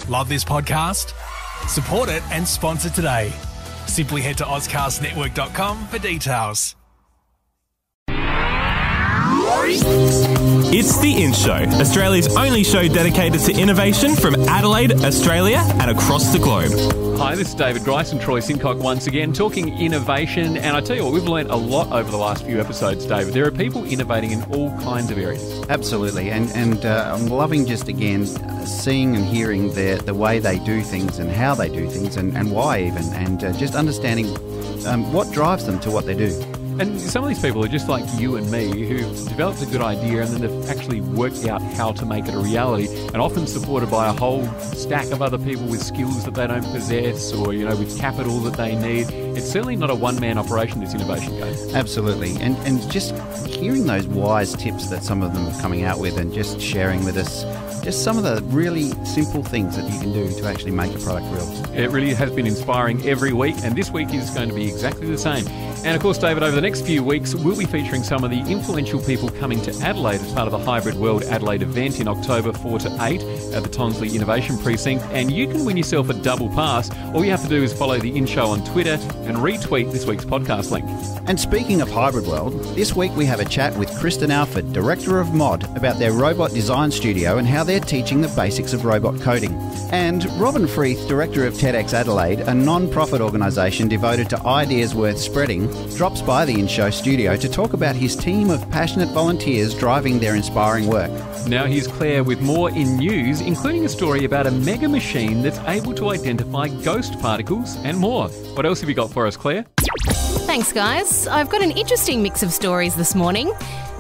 Love this podcast? Support it and sponsor today. Simply head to ozcastnetwork.com for details. It's The In Show, Australia's only show dedicated to innovation from Adelaide, Australia and across the globe. Hi, this is David Grice and Troy Sincock once again talking innovation. And I tell you what, we've learned a lot over the last few episodes, David. There are people innovating in all kinds of areas. Absolutely. And I'm loving just again seeing and hearing the way they do things and how they do things and why even, and just understanding what drives them to what they do. And some of these people are just like you and me who've developed a good idea and then they've actually worked out how to make it a reality, and often supported by a whole stack of other people with skills that they don't possess or, you know, with capital that they need. It's certainly not a one-man operation, this innovation game. Absolutely. And just hearing those wise tips that some of them are coming out with and just sharing with us just some of the really simple things that you can do to actually make a product real. It really has been inspiring every week, and this week is going to be exactly the same. And of course, David, over the next few weeks, we'll be featuring some of the influential people coming to Adelaide as part of the Hybrid World Adelaide event in October 4 to 8 at the Tonsley Innovation Precinct. And you can win yourself a double pass. All you have to do is follow The In Show on Twitter and retweet this week's podcast link. And speaking of Hybrid World, this week we have a chat with Kristen Alford, Director of Mod, about their robot design studio and how they're teaching the basics of robot coding. And Robin Freeth, Director of TEDx Adelaide, a non-profit organisation devoted to ideas worth spreading, drops by the In Show studio to talk about his team of passionate volunteers driving their inspiring work. Now here's Claire with more in news, including a story about a mega machine that's able to identify ghost particles and more. What else have you got for us, Claire? Thanks, guys. I've got an interesting mix of stories this morning.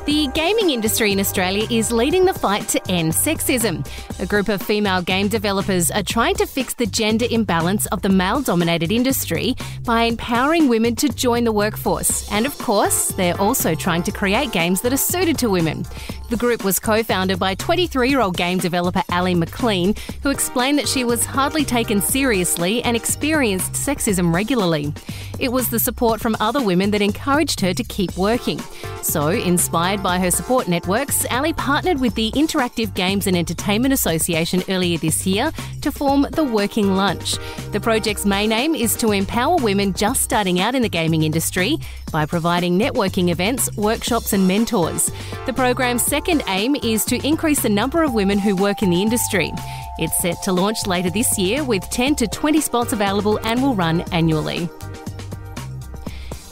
The gaming industry in Australia is leading the fight to end sexism. A group of female game developers are trying to fix the gender imbalance of the male-dominated industry by empowering women to join the workforce. And of course, they're also trying to create games that are suited to women. The group was co-founded by 23-year-old game developer Ali McLean, who explained that she was hardly taken seriously and experienced sexism regularly. It was the support from other women that encouraged her to keep working. So, inspired by her support networks, Ali partnered with the Interactive Games and Entertainment Association earlier this year to form the Working Lunch. The project's main aim is to empower women just starting out in the gaming industry by providing networking events, workshops and mentors. The program's second aim is to increase the number of women who work in the industry. It's set to launch later this year with 10 to 20 spots available and will run annually.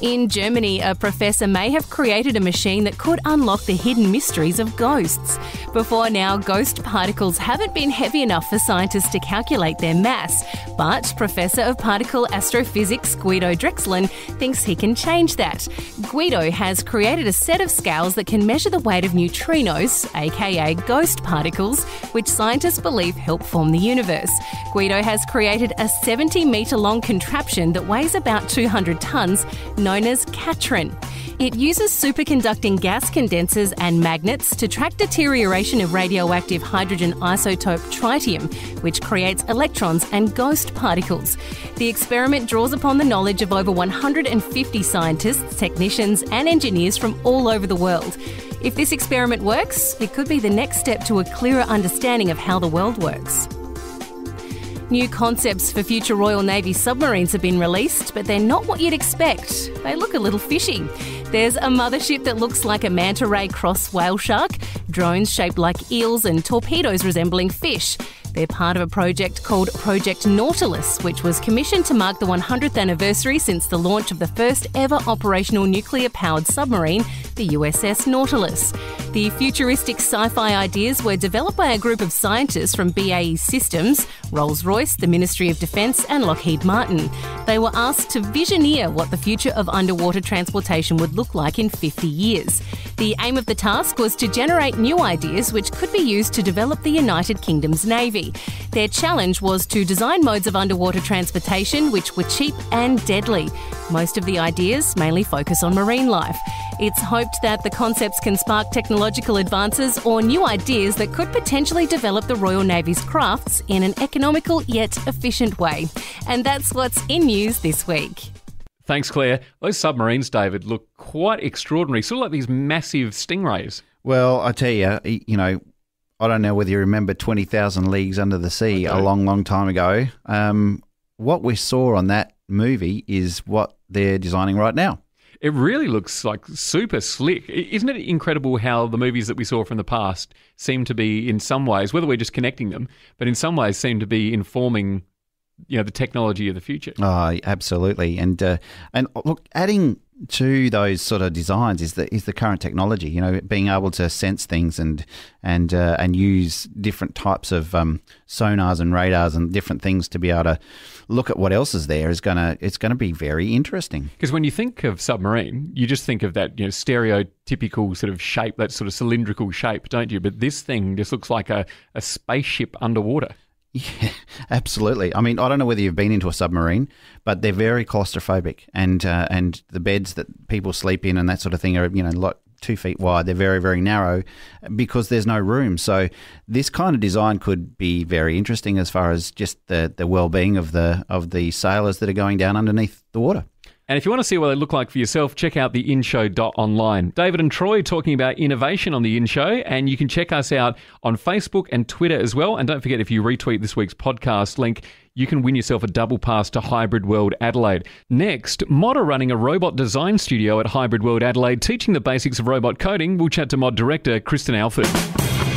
In Germany, a professor may have created a machine that could unlock the hidden mysteries of ghosts. Before now, ghost particles haven't been heavy enough for scientists to calculate their mass, but Professor of Particle Astrophysics Guido Drexlin thinks he can change that. Guido has created a set of scales that can measure the weight of neutrinos, aka ghost particles, which scientists believe help form the universe. Guido has created a 70-metre-long contraption that weighs about 200 tonnes, known as Katrin. It uses superconducting gas condensers and magnets to track deterioration of radioactive hydrogen isotope tritium, which creates electrons and ghost particles. The experiment draws upon the knowledge of over 150 scientists, technicians and engineers from all over the world. If this experiment works, it could be the next step to a clearer understanding of how the world works. New concepts for future Royal Navy submarines have been released, but they're not what you'd expect. They look a little fishy. There's a mothership that looks like a manta ray cross whale shark, drones shaped like eels and torpedoes resembling fish. They're part of a project called Project Nautilus, which was commissioned to mark the 100th anniversary since the launch of the first ever operational nuclear-powered submarine, the USS Nautilus. The futuristic sci-fi ideas were developed by a group of scientists from BAE Systems, Rolls-Royce, the Ministry of Defence and Lockheed Martin. They were asked to visioneer what the future of underwater transportation would look like in 50 years. The aim of the task was to generate new ideas which could be used to develop the United Kingdom's Navy. Their challenge was to design modes of underwater transportation which were cheap and deadly. Most of the ideas mainly focus on marine life. It's hoped that the concepts can spark technological advances or new ideas that could potentially develop the Royal Navy's crafts in an economical yet efficient way. And that's what's in news this week. Thanks, Claire. Those submarines, David, look quite extraordinary, sort of like these massive stingrays. Well, I tell you, I don't know whether you remember 20,000 Leagues Under the Sea a long, long time ago. What we saw on that movie is what they're designing right now. It really looks like super slick. Isn't it incredible how the movies that we saw from the past seem to be, in some ways, whether we're just connecting them, but in some ways seem to be informing, the technology of the future? Oh, absolutely. And look, adding to those sort of designs is the current technology. Being able to sense things and use different types of sonars and radars and different things to be able to look at what else is there it's gonna be very interesting. Because when you think of submarine, you just think of that stereotypical sort of shape, that sort of cylindrical shape, don't you? But this thing just looks like a spaceship underwater. Yeah, absolutely. I mean, I don't know whether you've been into a submarine, but they're very claustrophobic, and the beds that people sleep in and that sort of thing are like 2 feet wide. They're very, very narrow because there's no room. So this kind of design could be very interesting as far as just the well-being of the sailors that are going down underneath the water. And if you want to see what they look like for yourself, check out theinshow.online. David and Troy talking about innovation on The In Show, and you can check us out on Facebook and Twitter as well. And don't forget, if you retweet this week's podcast link, you can win yourself a double pass to Hybrid World Adelaide. Next, Mod are running a robot design studio at Hybrid World Adelaide, teaching the basics of robot coding. We'll chat to Mod director Kristen Alford.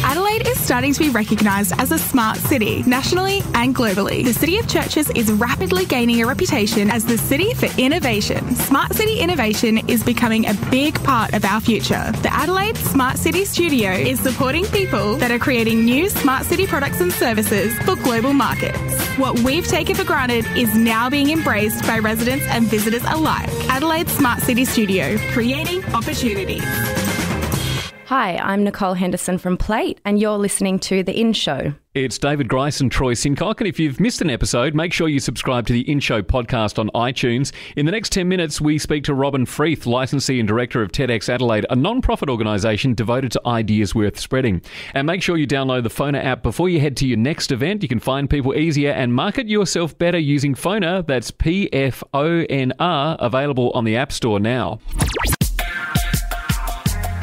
Adelaide is starting to be recognised as a smart city, nationally and globally. The City of Churches is rapidly gaining a reputation as the city for innovation. Smart city innovation is becoming a big part of our future. The Adelaide Smart City Studio is supporting people that are creating new smart city products and services for global markets. What we've taken for granted is now being embraced by residents and visitors alike. Adelaide Smart City Studio, creating opportunities. Hi, I'm Nicole Henderson from Plate, and you're listening to The In Show. It's David Grice and Troy Sincock, and if you've missed an episode, make sure you subscribe to the In Show podcast on iTunes. In the next 10 minutes, we speak to Robin Freeth, licensee and director of TEDx Adelaide, a non-profit organisation devoted to ideas worth spreading. And make sure you download the Phoner app before you head to your next event. You can find people easier and market yourself better using Phoner. That's PFONR, available on the App Store now.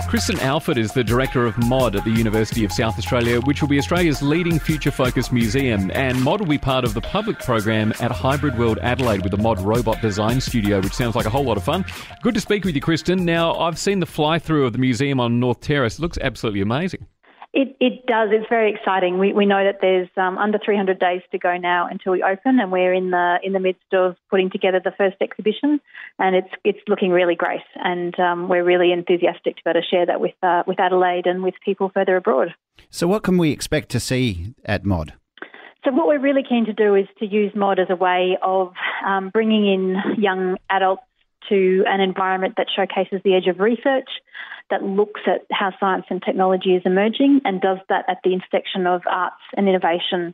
Kristen Alford is the Director of Mod at the University of South Australia, which will be Australia's leading future-focused museum. And Mod will be part of the public program at Hybrid World Adelaide with the Mod Robot Design Studio, which sounds like a whole lot of fun. Good to speak with you, Kristen. Now, I've seen the fly-through of the museum on North Terrace. It looks absolutely amazing. It does. It's very exciting. We know that there's under 300 days to go now until we open, and we're in the midst of putting together the first exhibition, and it's looking really great. And we're really enthusiastic to be able to share that with Adelaide and with people further abroad. So what can we expect to see at Mod? So what we're really keen to do is to use Mod as a way of bringing in young adults to an environment that showcases the edge of research, that looks at how science and technology is emerging and does that at the intersection of arts and innovation.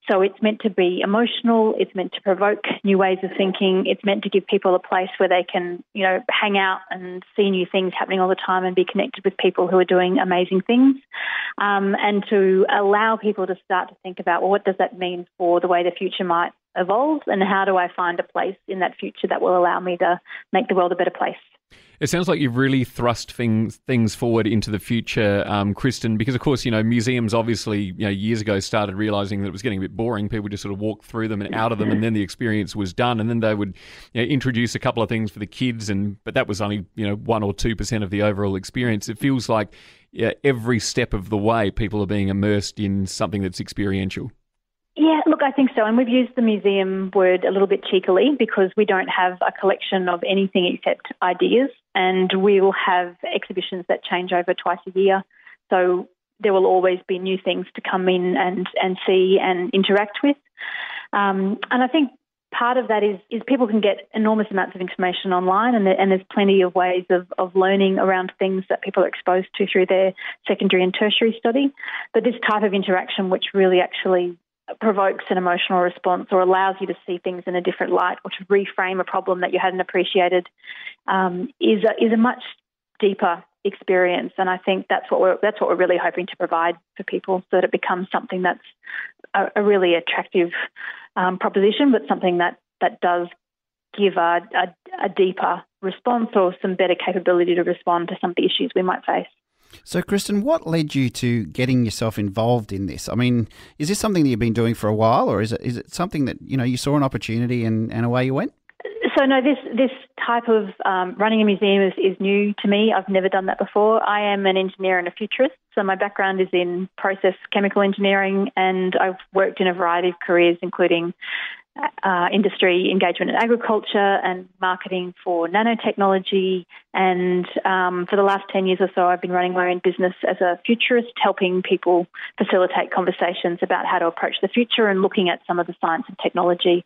So it's meant to be emotional, it's meant to provoke new ways of thinking, it's meant to give people a place where they can, hang out and see new things happening all the time and be connected with people who are doing amazing things, and to allow people to start to think about, well, what does that mean for the way the future might evolve, and how do I find a place in that future that will allow me to make the world a better place? It sounds like you've really thrust things forward into the future, Kristen, because, of course, museums obviously, years ago started realising that it was getting a bit boring. People just sort of walked through them and out of them, and then the experience was done. And then they would introduce a couple of things for the kids, but that was only 1 or 2% of the overall experience. It feels like every step of the way people are being immersed in something that's experiential. Yeah, look, I think so. And we've used the museum word a little bit cheekily because we don't have a collection of anything except ideas, and we will have exhibitions that change over twice a year. So there will always be new things to come in and see and interact with. And I think part of that is people can get enormous amounts of information online, and there's plenty of ways of learning around things that people are exposed to through their secondary and tertiary study. But this type of interaction, which really actually provokes an emotional response or allows you to see things in a different light or to reframe a problem that you hadn't appreciated, is a much deeper experience. And I think that's what we're really hoping to provide for people, so that it becomes something that's a really attractive proposition, but something that does give a deeper response or some better capability to respond to some of the issues we might face. So, Kristen, what led you to getting yourself involved in this? I mean, is this something that you've been doing for a while, or is it something that, you saw an opportunity and away you went? So no, this type of running a museum is new to me. I've never done that before. I am an engineer and a futurist, so my background is in process chemical engineering, and I've worked in a variety of careers, including industry engagement in agriculture and marketing for nanotechnology. And for the last 10 years or so, I've been running my own business as a futurist, helping people facilitate conversations about how to approach the future and looking at some of the science and technology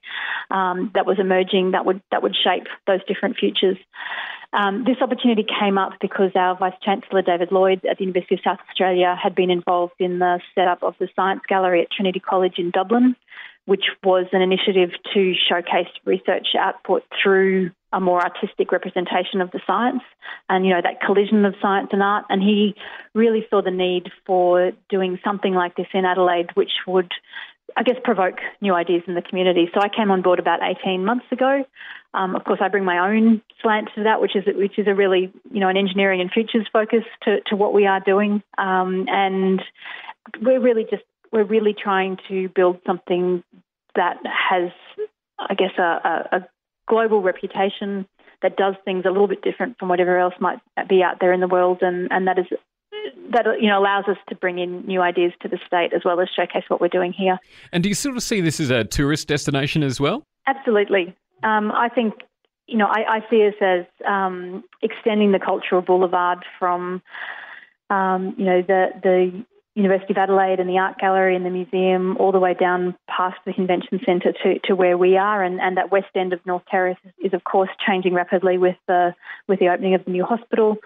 that was emerging that would shape those different futures. This opportunity came up because our Vice-Chancellor, David Lloyd, at the University of South Australia, had been involved in the setup of the Science Gallery at Trinity College in Dublin, which was an initiative to showcase research output through a more artistic representation of the science and, that collision of science and art. And he really saw the need for doing something like this in Adelaide, which would, I guess, provoke new ideas in the community. So I came on board about 18 months ago. Of course, I bring my own slant to that, which is a really, an engineering and futures focus to what we are doing. And we're really trying to build something that has, I guess, a global reputation, that does things a little bit different from whatever else might be out there in the world, and that allows us to bring in new ideas to the state as well as showcase what we're doing here. And do you sort of see this as a tourist destination as well? Absolutely. I think, I see us as extending the cultural boulevard from, the University of Adelaide and the Art Gallery and the museum all the way down past the convention centre to where we are, and that west end of North Terrace is of course changing rapidly with the opening of the new hospital.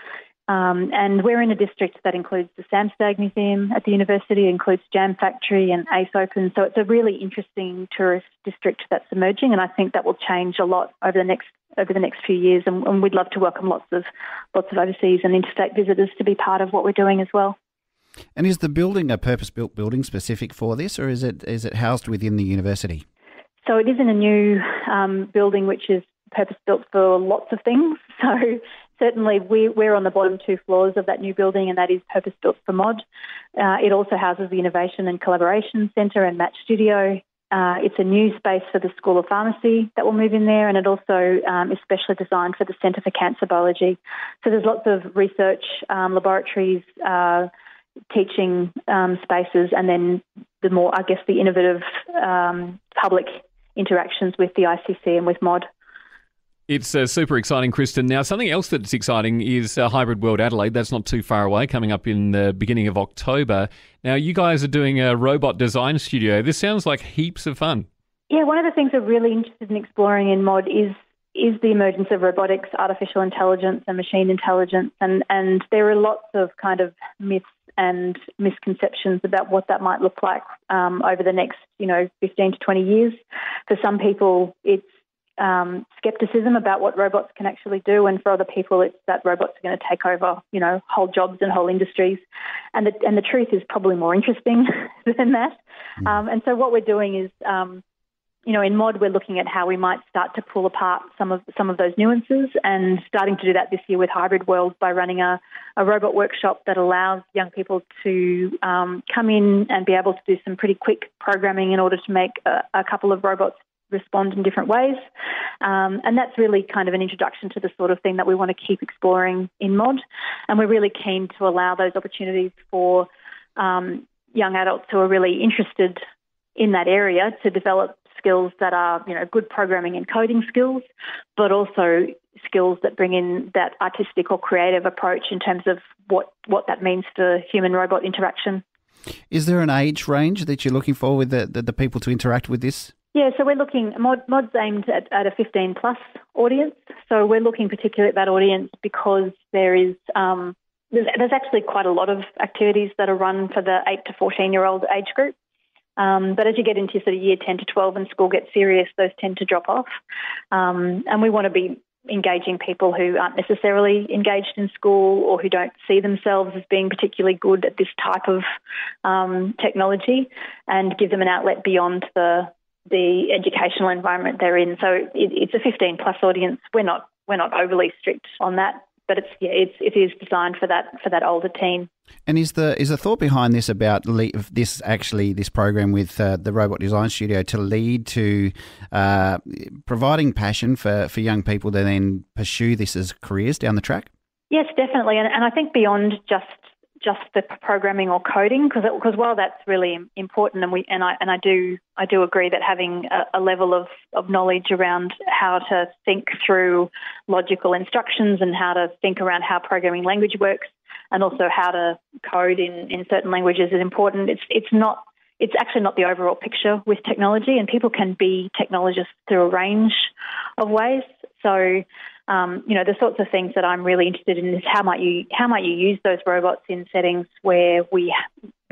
And we're in a district that includes the Samstag Museum at the university, includes Jam Factory and Ace Open. So it's a really interesting tourist district that's emerging, and I think that will change a lot over the next few years. And we'd love to welcome lots of overseas and interstate visitors to be part of what we're doing as well. And is the building a purpose-built building specific for this, or is it housed within the university? So it is in a new building which is purpose-built for lots of things. So certainly we're on the bottom 2 floors of that new building, and that is purpose-built for MOD. It also houses the Innovation and Collaboration Centre and Match Studio. It's a new space for the School of Pharmacy that will move in there, and it also is specially designed for the Centre for Cancer Biology. So there's lots of research, laboratories, teaching spaces, and then the more, I guess, the innovative public interactions with the ICC and with MOD. It's super exciting, Kristen. Now, something else that's exciting is Hybrid World Adelaide. That's not too far away, coming up in the beginning of October. Now, you guys are doing a robot design studio. This sounds like heaps of fun. Yeah, one of the things we're really interested in exploring in MOD is the emergence of robotics, artificial intelligence and machine intelligence. And there are lots of kind of myths and misconceptions about what that might look like over the next, 15 to 20 years. For some people, it's skepticism about what robots can actually do, and for other people, it's that robots are going to take over, whole jobs and whole industries. And the truth is probably more interesting than that. And so what we're doing is, in MOD, we're looking at how we might start to pull apart some of those nuances, and starting to do that this year with Hybrid World by running a robot workshop that allows young people to come in and be able to do some pretty quick programming in order to make a couple of robots respond in different ways. And that's really kind of an introduction to the sort of thing that we want to keep exploring in MOD. And we're really keen to allow those opportunities for young adults who are really interested in that area to develop skills that are, good programming and coding skills, but also skills that bring in that artistic or creative approach in terms of what that means for human-robot interaction. Is there an age range that you're looking for with the people to interact with this? Yeah, so we're looking, MOD's aimed at a 15-plus audience. So we're looking particularly at that audience because there's actually quite a lot of activities that are run for the 8 to 14-year-old age group. But as you get into sort of year 10 to 12 and school gets serious, those tend to drop off. And we want to be engaging people who aren't necessarily engaged in school or who don't see themselves as being particularly good at this type of technology, and give them an outlet beyond the educational environment they're in. So it's a 15-plus audience. We're not overly strict on that. but it is designed for that older teen. And is the thought behind this about this program with the Robot Design Studio to lead to providing passion for young people to then pursue this as careers down the track? Yes, definitely, and I think beyond just the programming or coding, because while that's really important, and I do agree that having a level of knowledge around how to think through logical instructions and how to think around how programming language works, and also how to code in certain languages is important. It's actually not the overall picture with technology, and people can be technologists through a range of ways. So, the sorts of things that I'm really interested in is how might you use those robots in settings where we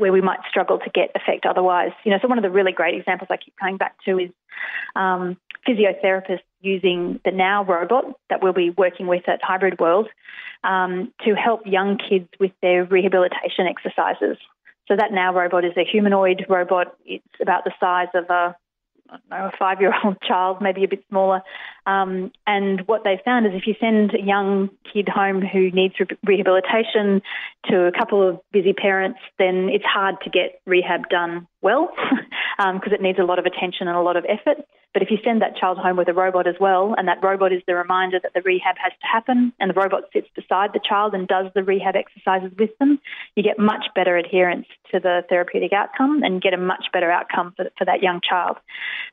might struggle to get effect otherwise. So one of the really great examples I keep coming back to is physiotherapists using the Now robot that we'll be working with at Hybrid World to help young kids with their rehabilitation exercises. So that Now robot is a humanoid robot. It's about the size of a 5-year-old child, maybe a bit smaller. And what they found is if you send a young kid home who needs rehabilitation to a couple of busy parents, then it's hard to get rehab done well because it needs a lot of attention and a lot of effort. But if you send that child home with a robot as well, and that robot is the reminder that the rehab has to happen, and the robot sits beside the child and does the rehab exercises with them, you get much better adherence to the therapeutic outcome and get a much better outcome for that young child.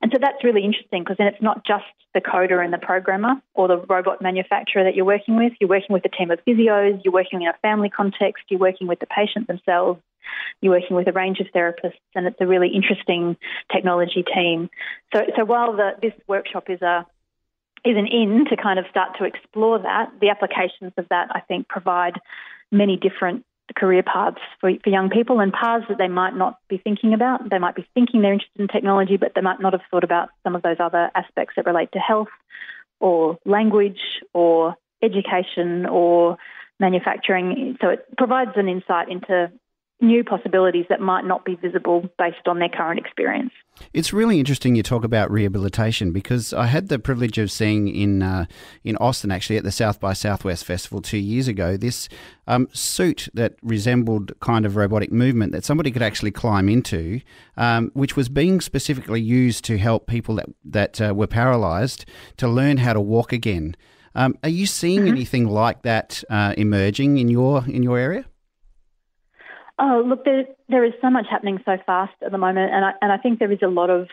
And so that's really interesting because then it's not just the coder and the programmer or the robot manufacturer that you're working with. You're working with a team of physios, you're working in a family context, you're working with the patient themselves, you're working with a range of therapists, and it's a really interesting technology team. So while this workshop is an in to kind of start to explore that, the applications of that, I think, provide many different career paths for young people, and paths that they might not be thinking about. They might be thinking they're interested in technology, but they might not have thought about some of those other aspects that relate to health or language or education or manufacturing. So it provides an insight into new possibilities that might not be visible based on their current experience. It's really interesting you talk about rehabilitation, because I had the privilege of seeing in Austin, actually, at the South by Southwest Festival 2 years ago, this suit that resembled kind of robotic movement that somebody could actually climb into, which was being specifically used to help people that were paralysed to learn how to walk again. Are you seeing anything like that emerging in your area? Oh, look, there is so much happening so fast at the moment, and I think there is a lot of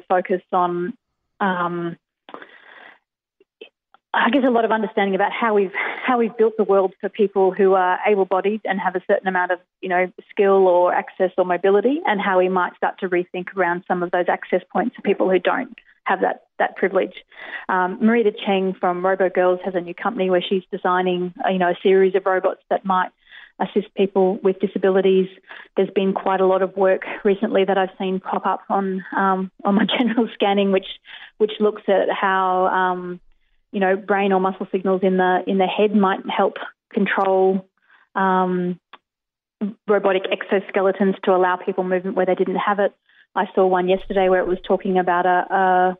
focus on, I guess, a lot of understanding about how we've built the world for people who are able-bodied and have a certain amount of skill or access or mobility, and how we might start to rethink around some of those access points for people who don't have that privilege. Marita Cheng from RoboGirls has a new company where she's designing a series of robots that might assist people with disabilities. There's been quite a lot of work recently that I've seen pop up on my general scanning, which looks at how brain or muscle signals in the head might help control robotic exoskeletons to allow people movement where they didn't have it. I saw one yesterday where it was talking about a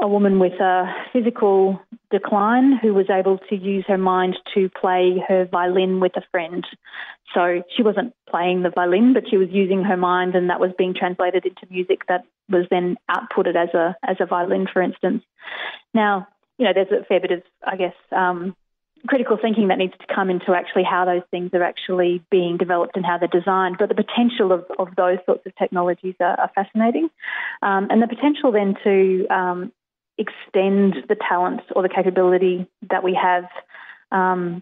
woman with a physical decline who was able to use her mind to play her violin with a friend. So she wasn't playing the violin, but she was using her mind, and that was being translated into music that was then outputted as a violin, for instance. Now, there's a fair bit of, I guess, critical thinking that needs to come into actually how those things are actually being developed and how they're designed. But the potential of those sorts of technologies are fascinating. And the potential then to extend the talent or the capability that we have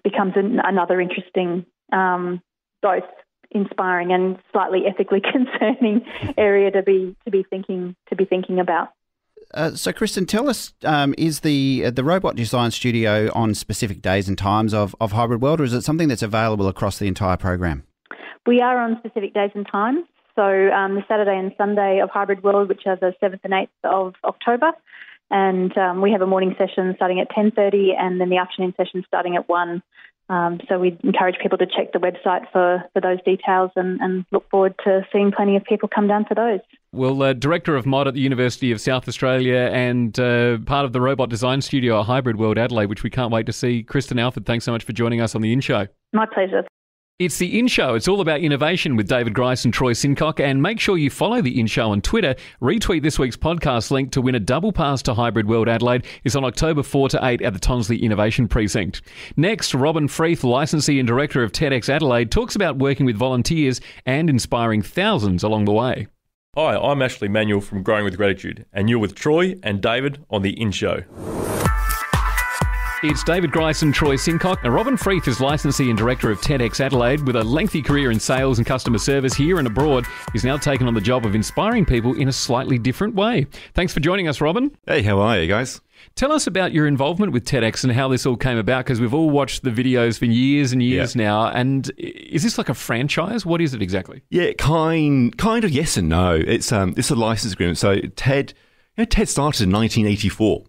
becomes another interesting, both inspiring and slightly ethically concerning area to be thinking about. So, Kristen, tell us, is the Robot Design Studio on specific days and times of Hybrid World, or is it something that's available across the entire program? We are on specific days and times. So the Saturday and Sunday of Hybrid World, which are the 7th and 8th of October, and we have a morning session starting at 10:30 and then the afternoon session starting at 1. So we encourage people to check the website for those details and look forward to seeing plenty of people come down for those. Well, Director of Mod at the University of South Australia and part of the robot design studio at Hybrid World Adelaide, which we can't wait to see. Kristen Alford, thanks so much for joining us on The In Show. My pleasure. It's The In Show. It's all about innovation with David Grice and Troy Sincock. And make sure you follow The In Show on Twitter. Retweet this week's podcast link to win a double pass to Hybrid World Adelaide. It's on October 4 to 8 at the Tonsley Innovation Precinct. Next, Robin Freeth, licensee and director of TEDx Adelaide, talks about working with volunteers and inspiring thousands along the way. Hi, I'm Ashley Manuel from Growing with Gratitude, and you're with Troy and David on The In Show. It's David Grice and Troy Sincock. Now, Robin Freeth is licensee and director of TEDx Adelaide. With a lengthy career in sales and customer service here and abroad, he's now taken on the job of inspiring people in a slightly different way. Thanks for joining us, Robin. Hey, how are you guys? Tell us about your involvement with TEDx and how this all came about, because we've all watched the videos for years and years now. And is this like a franchise? What is it exactly? Yeah, kind of yes and no. It's a license agreement. So TED started in 1984.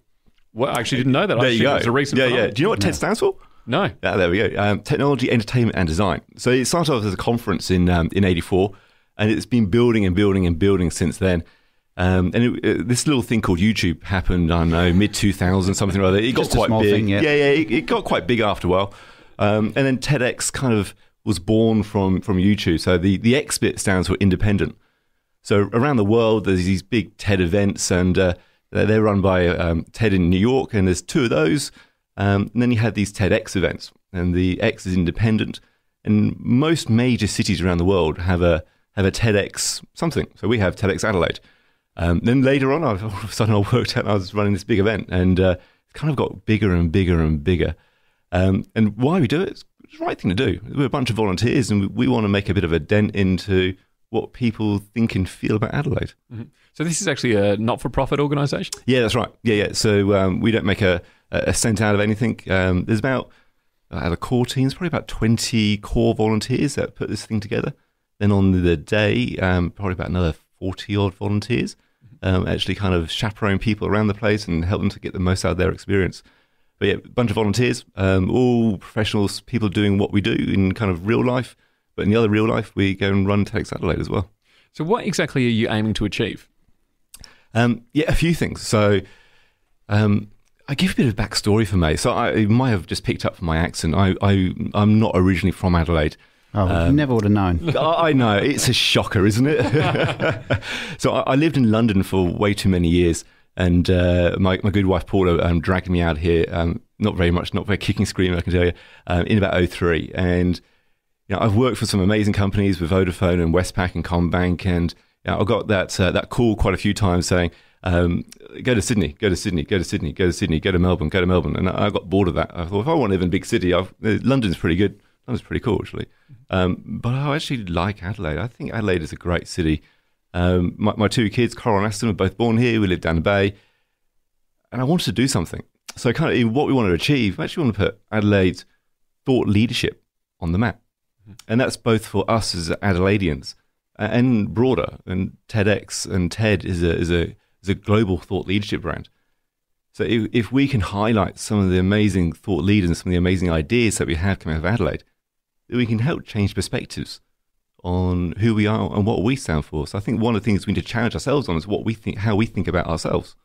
Well, I actually didn't know that. There you go. It was a recent phenomenon. Yeah. Do you know what TED stands for? No. There we go. Technology, Entertainment and Design. So it started off as a conference in 84, and it's been building and building and building since then. This little thing called YouTube happened, I don't know, mid-2000s, something or other. It got quite big. Thing, yeah. It got quite big after a while. And then TEDx kind of was born from YouTube. So the X bit stands for independent. So around the world, there's these big TED events, and they're run by TED in New York, and there's two of those. And then you had these TEDx events, and the X is independent. And most major cities around the world have a TEDx something. So we have TEDx Adelaide. Then later on, all of a sudden I worked out I was running this big event, and it kind of got bigger and bigger and bigger. And why we do it, it's the right thing to do. We're a bunch of volunteers, and we want to make a bit of a dent into what people think and feel about Adelaide. Mm-hmm. So this is actually a not-for-profit organisation? Yeah, that's right. Yeah. So we don't make a cent out of anything. There's about, out of core teams, probably about 20 core volunteers that put this thing together. Then on the day, probably about another 40-odd volunteers actually kind of chaperone people around the place and help them to get the most out of their experience. But yeah, a bunch of volunteers, all professionals, people doing what we do in kind of real life. But in the other real life, we go and run TEDx Adelaide as well. So what exactly are you aiming to achieve? A few things. So I give a bit of backstory for me. So I might have just picked up from my accent. I'm not originally from Adelaide. Oh, you never would have known. I know. It's a shocker, isn't it? So I lived in London for way too many years. And my good wife, Paula, dragged me out here, not very kicking, screaming, I can tell you, in about 2003. And I've worked for some amazing companies with Vodafone and Westpac and Combank, and I got that call quite a few times saying, go to Sydney, go to Sydney, go to Sydney, go to Sydney, go to Melbourne, go to Melbourne. And I got bored of that. I thought, if I want to live in a big city, London's pretty good. London's pretty cool, actually. But I actually like Adelaide. I think Adelaide is a great city. My two kids, Coral and Aston, were both born here. We live down the bay. And I wanted to do something. So kind of what we wanted to achieve, we actually want to put Adelaide's thought leadership on the map. And that's both for us as Adelaideans and broader. And TEDx and TED is a global thought leadership brand. So if we can highlight some of the amazing thought leaders and some of the amazing ideas that we have coming out of Adelaide, we can help change perspectives on who we are and what we stand for. So I think one of the things we need to challenge ourselves on is what we think, how we think about ourselves.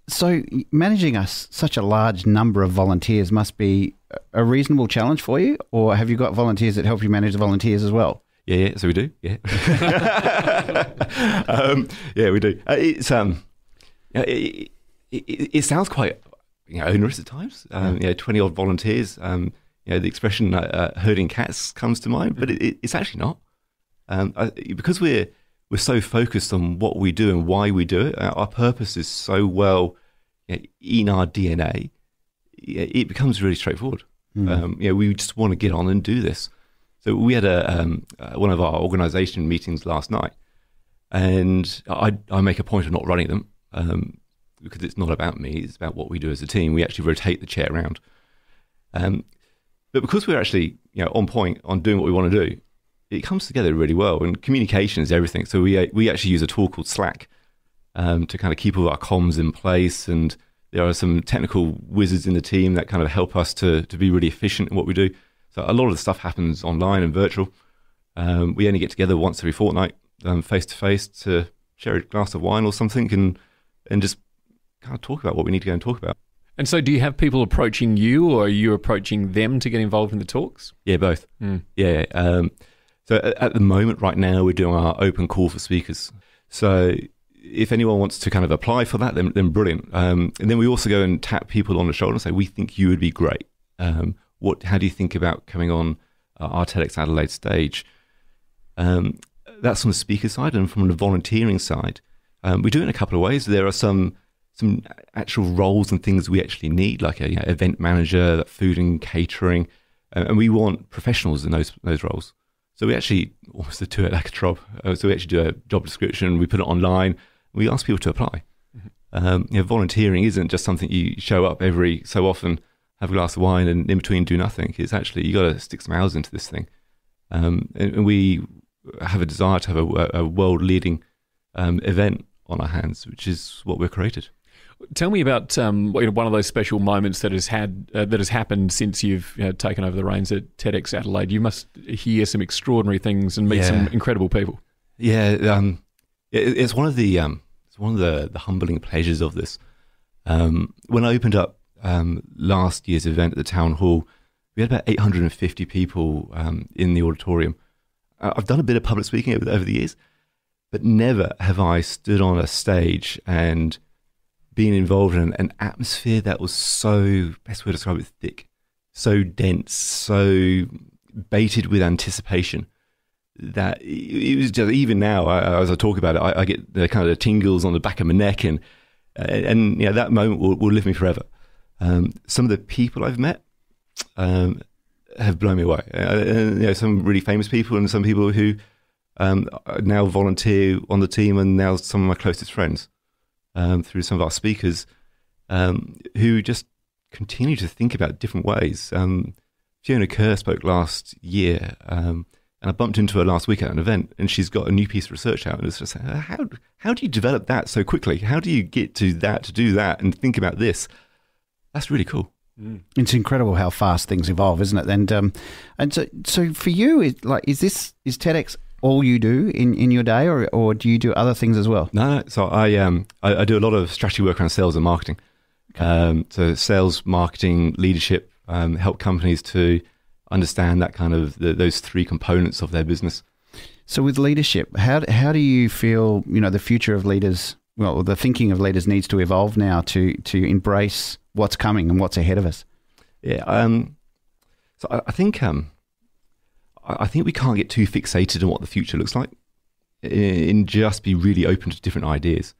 So managing such a large number of volunteers must be a reasonable challenge for you, or have you got volunteers that help you manage the volunteers as well? Yeah. So we do. Yeah. We do. It sounds quite onerous at times. 20 odd volunteers. The expression herding cats comes to mind, but it's actually not. Because we're so focused on what we do and why we do it. Our purpose is so well in our DNA. It becomes really straightforward. We just want to get on and do this. So we had one of our organisation meetings last night, and I make a point of not running them because it's not about me. It's about what we do as a team. We actually rotate the chair around. But because we're actually on point on doing what we want to do, it comes together really well. And communication is everything. So we actually use a tool called Slack to kind of keep all our comms in place and There are some technical wizards in the team that kind of help us to be really efficient in what we do. So a lot of the stuff happens online and virtual. We only get together once every fortnight, face to face, to share a glass of wine or something, and just kind of talk about what we need to go and talk about. And so do you have people approaching you, or are you approaching them to get involved in the talks? Yeah, both. Yeah. So at the moment, right now, we're doing our open call for speakers. So if anyone wants to kind of apply for that, then brilliant. And then we also go and tap people on the shoulder and say, we think you would be great. How do you think about coming on our TEDx Adelaide stage? That's on the speaker side. And from the volunteering side, we do it in a couple of ways. There are some actual roles and things we actually need, like a event manager, food and catering, and we want professionals in those roles. So we actually almost do it like a job. So we actually do a job description, we put it online, we ask people to apply. Volunteering isn't just something you show up every so often, have a glass of wine, and in between do nothing. It's actually, you got to stick some hours into this thing. And we have a desire to have a world-leading event on our hands, which is what we've created. Tell me about one of those special moments that has happened since you've taken over the reins at TEDx Adelaide. You must hear some extraordinary things and meet some incredible people. Yeah, it's one of the humbling pleasures of this. When I opened up last year's event at the town hall, we had about 850 people in the auditorium. I've done a bit of public speaking over the years, but never have I stood on a stage and being involved in an atmosphere that was so, best way to describe it, thick, so dense, so baited with anticipation, that it was just, even now, as I talk about it, I get the kind of tingles on the back of my neck, and that moment will live me forever. Some of the people I've met have blown me away. Some really famous people, and some people who now volunteer on the team, and now some of my closest friends. Through some of our speakers, who just continue to think about different ways. Fiona Kerr spoke last year, and I bumped into her last week at an event, and she's got a new piece of research out, and it's just, how do you develop that so quickly? How do you get to do that, and think about this? That's really cool. It's incredible how fast things evolve, isn't it? And so for you, is TEDx all you do in your day, or do you do other things as well? No. So I do a lot of strategy work around sales and marketing. So sales, marketing, leadership, help companies to understand that kind of those three components of their business. So with leadership, how do you feel, the future of leaders, well, the thinking of leaders needs to evolve now to embrace what's coming and what's ahead of us? Yeah. So I think we can't get too fixated on what the future looks like, and just be really open to different ideas.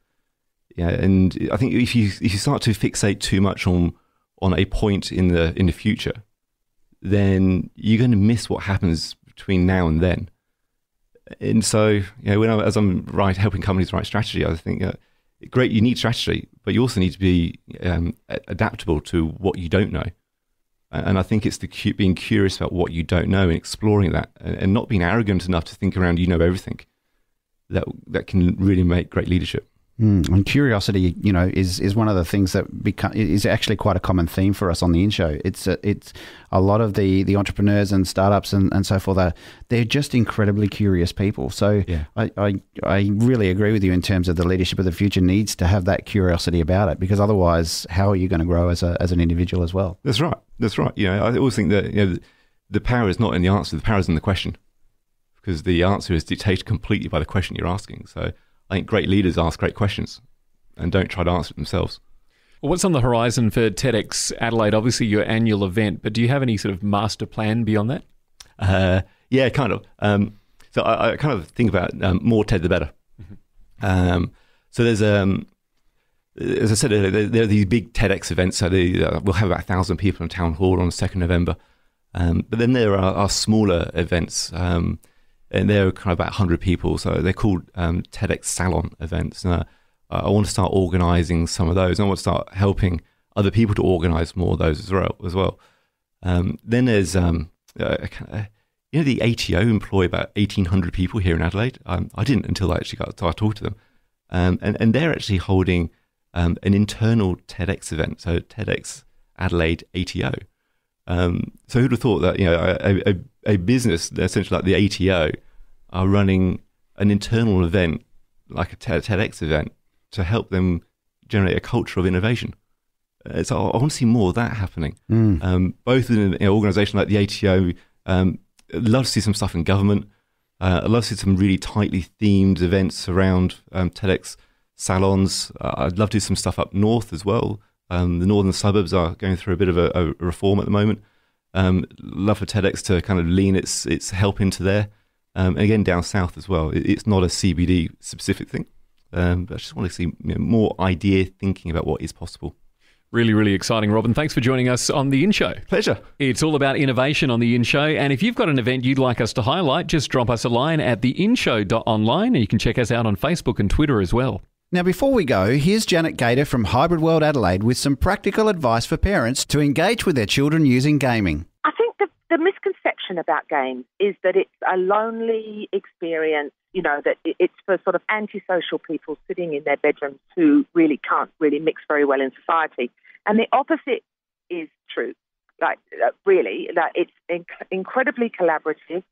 Yeah, and I think if you start to fixate too much on a point in the future, then you're going to miss what happens between now and then. And so, as I'm helping companies write strategy, I think great, you need strategy, but you also need to be adaptable to what you don't know. And I think it's being curious about what you don't know and exploring that, and not being arrogant enough to think around everything. That can really make great leadership. And curiosity, is one of the things that is actually quite a common theme for us on the InShow. It's a lot of the entrepreneurs and startups and so forth. They're just incredibly curious people. So yeah. I really agree with you in terms of the leadership of the future needs to have that curiosity about it, because otherwise, how are you going to grow as an individual as well? That's right. I always think that the power is not in the answer. The power is in the question, because the answer is dictated completely by the question you're asking. So I think great leaders ask great questions and don't try to answer it themselves. Well, what's on the horizon for TEDx Adelaide? Obviously, your annual event, but do you have any sort of master plan beyond that? Yeah, kind of. So I kind of think about more TED the better. Mm-hmm. So there's, as I said earlier, there are these big TEDx events. So we'll have about 1,000 people in Town Hall on the 2nd November. But then there are smaller events, and they're kind of about 100 people. So they're called TEDx Salon events. I want to start organising some of those. I want to start helping other people to organise more of those as well. Then there's, the ATO employ about 1,800 people here in Adelaide. I didn't until I actually got to talk to them. And they're actually holding an internal TEDx event, so TEDx Adelaide ATO. So who'd have thought that a business essentially like the ATO are running an internal event like a TEDx event to help them generate a culture of innovation. So I want to see more of that happening. Both in an organisation like the ATO, I'd love to see some stuff in government. I'd love to see some really tightly themed events around TEDx salons. I'd love to do some stuff up north as well. The northern suburbs are going through a bit of a reform at the moment. Love for TEDx to kind of lean its help into there. And again, down south as well. It's not a CBD specific thing. But I just want to see more idea thinking about what is possible. Really, really exciting, Robin. Thanks for joining us on The In Show. Pleasure. It's all about innovation on The In Show. And if you've got an event you'd like us to highlight, just drop us a line at theinshow.online, and you can check us out on Facebook and Twitter as well. Now, before we go, here's Janet Gator from Hybrid World Adelaide with some practical advice for parents to engage with their children using gaming. I think the misconception about games is that it's a lonely experience, that it's for sort of antisocial people sitting in their bedrooms who really can't really mix very well in society. And the opposite is true. It's incredibly collaborative.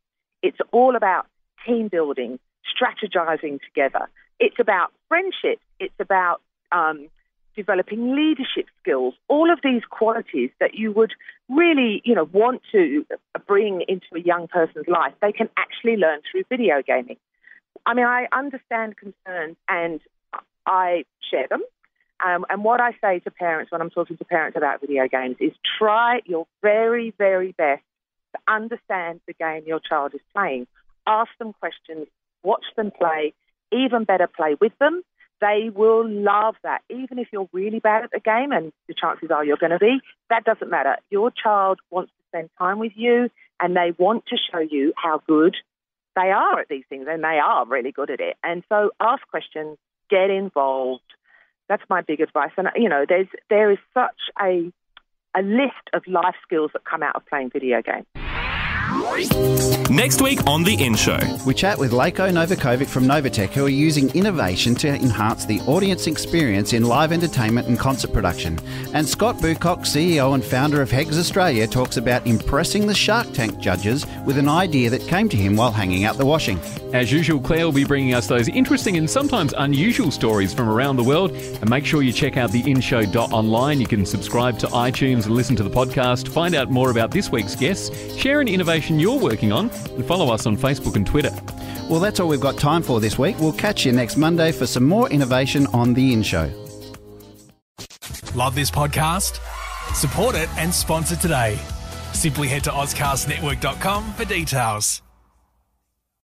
It's all about team building, strategizing together. It's about friendships. It's about developing leadership skills. All of these qualities that you would really, want to bring into a young person's life, they can actually learn through video gaming. I mean, I understand concerns and I share them. And what I say to parents when I'm talking to parents about video games is try your very, very best to understand the game your child is playing. Ask them questions, watch them play, even better, play with them. They will love that. Even if you're really bad at the game, and the chances are you're going to be, that doesn't matter. Your child wants to spend time with you and they want to show you how good they are at these things, and they are really good at it. And so ask questions, get involved. That's my big advice. And, there is such a list of life skills that come out of playing video games. Next week on The In Show. We chat with Lejko Novakovic from Novatech, who are using innovation to enhance the audience experience in live entertainment and concert production. And Scott Bucock, CEO and founder of Hegs Australia, talks about impressing the Shark Tank judges with an idea that came to him while hanging out the washing. As usual, Claire will be bringing us those interesting and sometimes unusual stories from around the world. And make sure you check out theinshow.online. You can subscribe to iTunes and listen to the podcast, find out more about this week's guests, share an innovation you're working on, and follow us on Facebook and Twitter. Well, that's all we've got time for this week. We'll catch you next Monday for some more innovation on The In Show. Love this podcast? Support it and sponsor today. Simply head to AuscastNetwork.com for details.